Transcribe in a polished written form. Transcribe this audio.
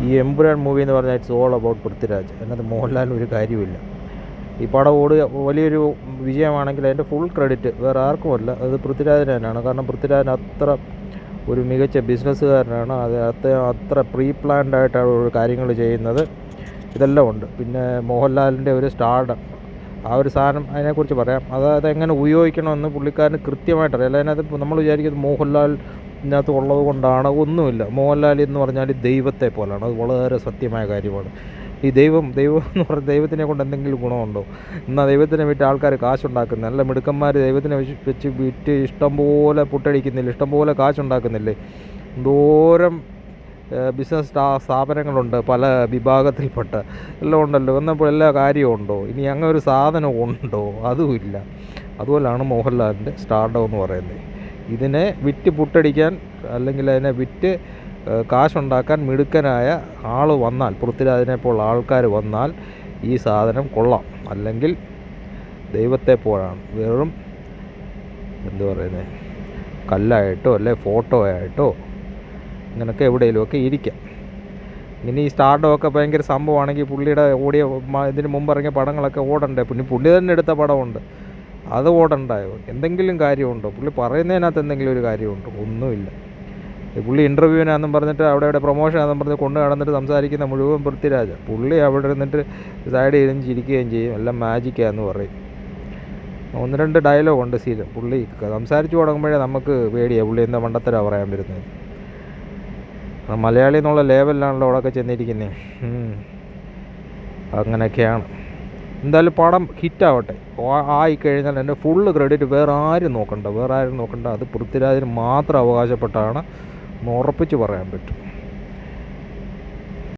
ഈ എമ്പുരാൻ മൂവി എന്ന് പറഞ്ഞാൽ ഇറ്റ്സ് ഓൾ അബൌട്ട് പൃഥ്വിരാജ്. അതിനകത്ത് മോഹൻലാലിന് ഒരു കാര്യമില്ല. ഈ പടം വലിയൊരു വിജയമാണെങ്കിൽ അതിൻ്റെ ഫുൾ ക്രെഡിറ്റ് വേറെ ആർക്കുമല്ല, അത് പൃഥ്വിരാജിന് തന്നെയാണ്. കാരണം പൃഥ്വിരാജൻ അത്ര ഒരു മികച്ച ബിസിനസ്സുകാരനാണ്. അത്ര പ്രീ പ്ലാൻഡ് ആയിട്ടാണ് ഒരു കാര്യങ്ങൾ ചെയ്യുന്നത്. ഇതെല്ലാം ഉണ്ട്. പിന്നെ മോഹൻലാലിൻ്റെ ഒരു സ്റ്റാർഡം, ആ ഒരു സാധനം അതിനെക്കുറിച്ച് പറയാം. അതെങ്ങനെ ഉപയോഗിക്കണമെന്ന് പുള്ളിക്കാരന് കൃത്യമായിട്ടറിയാം. അല്ല, അതിനകത്ത് നമ്മൾ വിചാരിക്കുന്നത് മോഹൻലാൽ ഇതിനകത്ത് ഉള്ളത് കൊണ്ടാണ്, ഒന്നുമില്ല. മോഹൻലാൽ എന്ന് പറഞ്ഞാൽ ദൈവത്തെ പോലാണ്. അത് വളരെ സത്യമായ കാര്യമാണ്. ഈ ദൈവം എന്ന് പറഞ്ഞാൽ ദൈവത്തിനെ കൊണ്ട് എന്തെങ്കിലും ഗുണമുണ്ടോ? എന്നാൽ ദൈവത്തിനെ വിറ്റ് ആൾക്കാർ കാശുണ്ടാക്കുന്നത്, നല്ല മിടുക്കന്മാർ ദൈവത്തിനെ വെച്ച് വിറ്റ് ഇഷ്ടംപോലെ പുട്ടടിക്കുന്നില്ല, ഇഷ്ടംപോലെ കാശുണ്ടാക്കുന്നില്ലേ? എന്തോരം ബിസിനസ് സ്ഥാപനങ്ങളുണ്ട് പല വിഭാഗത്തിൽപ്പെട്ട, എല്ലാം ഉണ്ടല്ലോ. എന്നപ്പോൾ എല്ലാ കാര്യവും ഉണ്ടോ? ഇനി അങ്ങനെ ഒരു സാധനം ഉണ്ടോ? അതുമില്ല. അതുപോലെയാണ് മോഹൻലാലിൻ്റെ സ്റ്റാർഡം എന്ന് പറയുന്നത്. ഇതിനെ വിറ്റ് പുട്ടടിക്കാൻ, അല്ലെങ്കിൽ അതിനെ വിറ്റ് കാശുണ്ടാക്കാൻ മിടുക്കനായ ആൾ വന്നാൽ, പൃഥ്വിരാജിനെപ്പോൾ ആൾക്കാർ വന്നാൽ ഈ സാധനം കൊള്ളാം. അല്ലെങ്കിൽ ദൈവത്തെ പോലാണ്, വെറും എന്തു പറയുന്നത്, കല്ലായിട്ടോ അല്ലെ ഫോട്ടോ ആയിട്ടോ ഇങ്ങനെയൊക്കെ എവിടെയെങ്കിലുമൊക്കെ ഇരിക്കാം. ഇനി ഈ സ്റ്റാർഡമൊക്കെ ഭയങ്കര സംഭവമാണെങ്കിൽ പുള്ളിയുടെ ഇതിന് മുമ്പ് ഇറങ്ങിയ പടങ്ങളൊക്കെ ഓടണ്ടേ? പുള്ളി തന്നെ എടുത്ത പടമുണ്ട്, അത് ഓടണ്ടായോ? എന്തെങ്കിലും കാര്യമുണ്ടോ? പുള്ളി പറയുന്നതിനകത്ത് എന്തെങ്കിലും ഒരു കാര്യമുണ്ടോ? ഒന്നുമില്ല. പുള്ളി ഇൻ്റർവ്യൂവിനാണെന്നും പറഞ്ഞിട്ട് അവിടെ പ്രൊമോഷനാണെന്നും പറഞ്ഞ് കൊണ്ട് നടന്നിട്ട് സംസാരിക്കുന്ന മുഴുവൻ പൃഥ്വിരാജ്. പുള്ളി അവിടെ ഇരുന്നിട്ട് സൈഡ് ചെയ്തും ചിരിക്കുകയും ചെയ്യും. എല്ലാം മാജിക്കാന്ന് പറയും. 1-2 ഡയലോഗുണ്ട് സീരിയൽ. പുള്ളി സംസാരിച്ച് തുടങ്ങുമ്പോഴേ നമുക്ക് പേടിയാണ് പുള്ളി എന്താ മണ്ടത്തരാണ് പറയാൻ വരുന്നത്. മലയാളി എന്നുള്ള ലെവലിലാണല്ലോ അവിടെയൊക്കെ ചെന്നിരിക്കുന്നത്. അങ്ങനെയൊക്കെയാണ്. എന്തായാലും പടം ഹിറ്റാവട്ടെ. ആയിക്കഴിഞ്ഞാൽ എൻ്റെ ഫുള്ള് ക്രെഡിറ്റ് വേറെ ആരും നോക്കണ്ട. അത് പൃഥ്വിരാജിന് മാത്രം അവകാശപ്പെട്ടാണ് എന്ന് ഉറപ്പിച്ച് പറയാൻ പറ്റും.